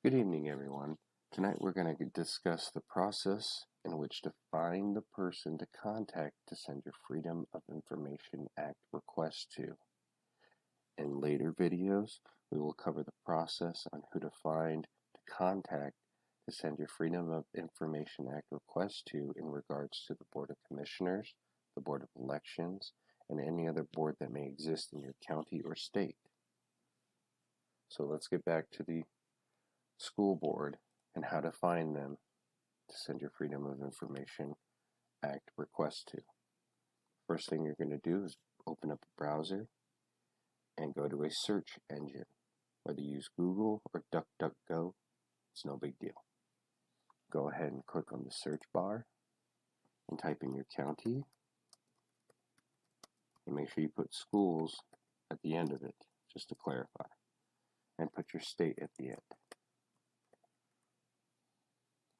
Good evening, everyone. Tonight we're going to discuss the process in which to find the person to contact to send your Freedom of Information Act request to. In later videos, we will cover the process on who to find to contact to send your Freedom of Information Act request to in regards to the Board of Commissioners, the Board of Elections, and any other board that may exist in your county or state. So let's get back to the school board and how to find them to send your Freedom of Information Act request to. First thing you're going to do is open up a browser and go to a search engine. Whether you use Google or DuckDuckGo, it's no big deal. Go ahead and click on the search bar and type in your county. And make sure you put schools at the end of it, just to clarify. And put your state at the end.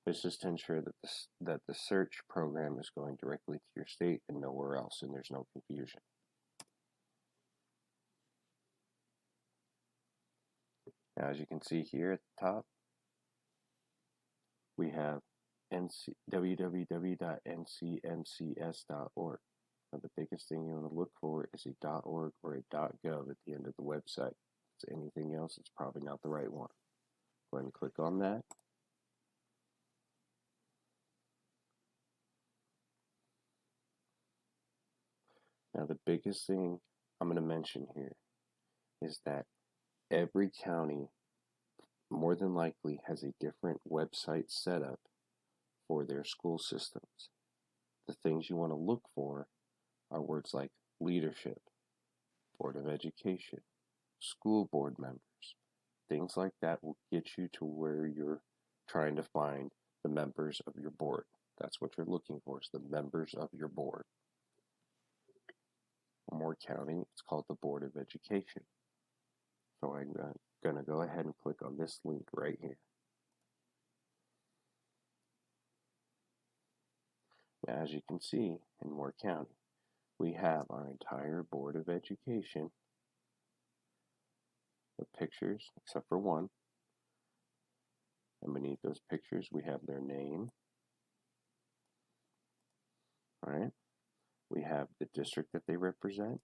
This is to ensure that the search program is going directly to your state and nowhere else, and there's no confusion. Now, as you can see here at the top, we have www.ncmcs.org. Now, the biggest thing you want to look for is a .org or a .gov at the end of the website. If it's anything else, it's probably not the right one. Go ahead and click on that. Now, the biggest thing I'm going to mention here is that every county more than likely has a different website setup for their school systems. The things you want to look for are words like leadership, Board of Education, school board members. Things like that will get you to where you're trying to find the members of your board. That's what you're looking for, is the members of your board. In Moore County, it's called the Board of Education. So I'm going to go ahead and click on this link right here. Now, as you can see, in Moore County, we have our entire Board of Education with pictures, except for one. And beneath those pictures, we have their name. All right. We have the district that they represent.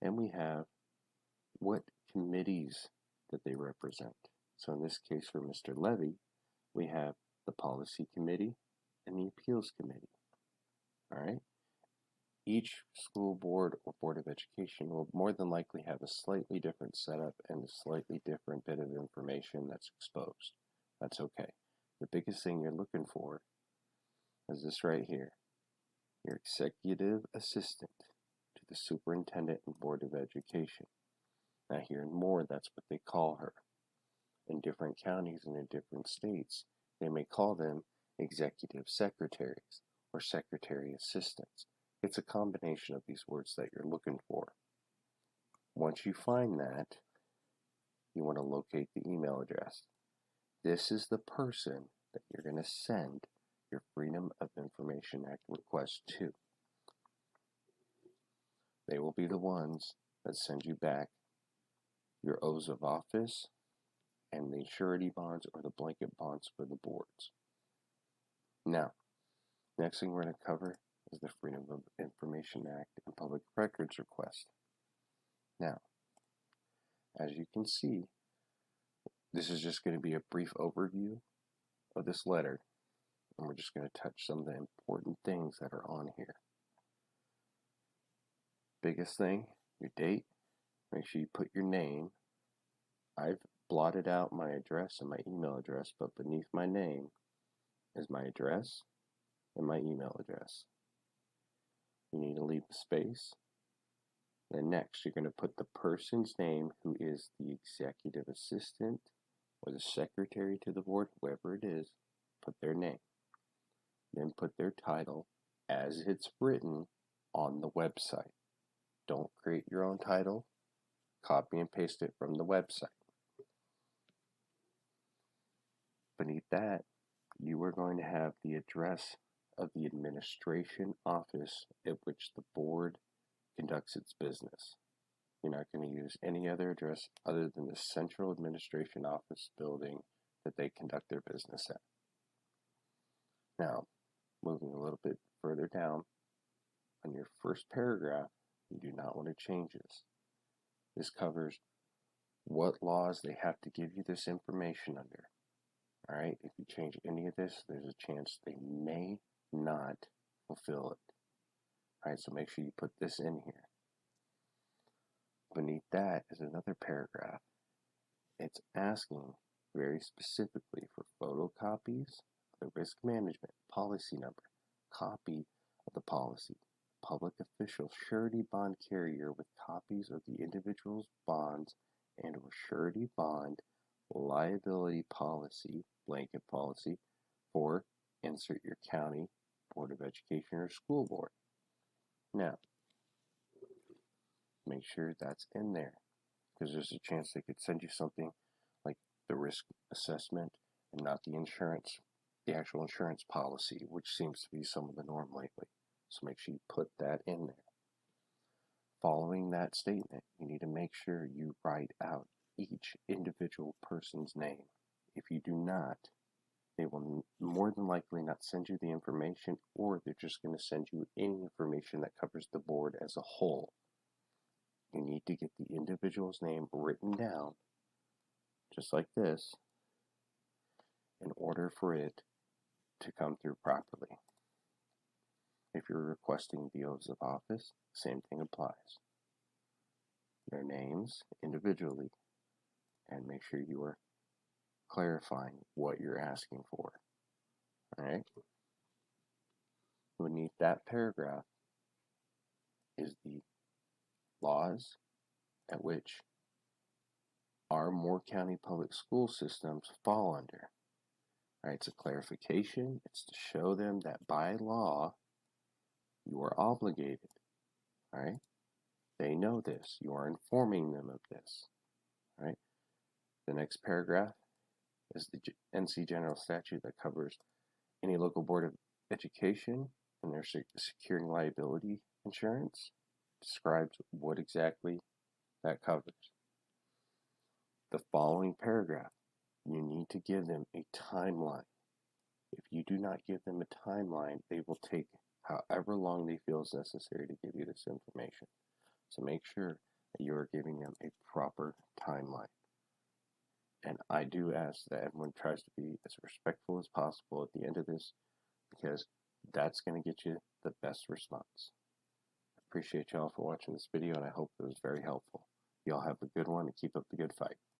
And we have what committees that they represent. So in this case, for Mr. Levy, we have the Policy Committee and the Appeals Committee. All right. Each school board or Board of Education will more than likely have a slightly different setup and a slightly different bit of information that's exposed. That's okay. The biggest thing you're looking for is this right here. Your executive assistant to the superintendent and Board of Education. Now here in Moore, that's what they call her. In different counties and in different states, they may call them executive secretaries or secretary assistants. It's a combination of these words that you're looking for. Once you find that, you want to locate the email address. This is the person that you're going to send your Freedom of Information Act request to. They will be the ones that send you back your oaths of office and the surety bonds or the blanket bonds for the boards. Now, next thing we're going to cover is the Freedom of Information Act and Public Records request. Now, as you can see, this is just going to be a brief overview of this letter, and we're just going to touch some of the important things that are on here. Biggest thing, your date. Make sure you put your name. I've blotted out my address and my email address, but beneath my name is my address and my email address. You need to leave a space. Then next, you're going to put the person's name who is the executive assistant or the secretary to the board, whoever it is, put their name. Then put their title as it's written on the website. Don't create your own title. Copy and paste it from the website. Beneath that, you are going to have the address of the administration office at which the board conducts its business. You're not going to use any other address other than the central administration office building that they conduct their business at. Now, moving a little bit further down, on your first paragraph, you do not want to change this. This covers what laws they have to give you this information under. All right, if you change any of this, there's a chance they may not fulfill it. All right, so make sure you put this in here. Beneath that is another paragraph. It's asking very specifically for photocopies of the risk management policy number, copy of the policy, public official surety bond carrier with copies of the individual's bonds and or surety bond liability policy, blanket policy, for insert your county, Board of Education, or school board. Now, make sure that's in there, because there's a chance they could send you something like the risk assessment and not the insurance, the actual insurance policy, which seems to be some of the norm lately. So make sure you put that in there. Following that statement, you need to make sure you write out each individual person's name. If you do not, they will more than likely not send you the information, or they're just going to send you any information that covers the board as a whole. You need to get the individual's name written down, just like this, in order for it to come through properly. If you're requesting the oaths of office, same thing applies. Their names individually, and make sure you are clarifying what you're asking for. Alright? Beneath that paragraph is the laws at which our Moore County public school systems fall under. Alright, it's a clarification. It's to show them that by law, you are obligated. Alright? They know this. You are informing them of this. Alright? The next paragraph is the NC General Statute that covers any local board of education and their securing liability insurance. Describes what exactly that covers. The following paragraph, you need to give them a timeline. If you do not give them a timeline, they will take however long they feel is necessary to give you this information. So make sure that you are giving them a proper timeline. And I do ask that everyone tries to be as respectful as possible at the end of this, because that's going to get you the best response. I appreciate y'all for watching this video, and I hope it was very helpful. Y'all have a good one and keep up the good fight.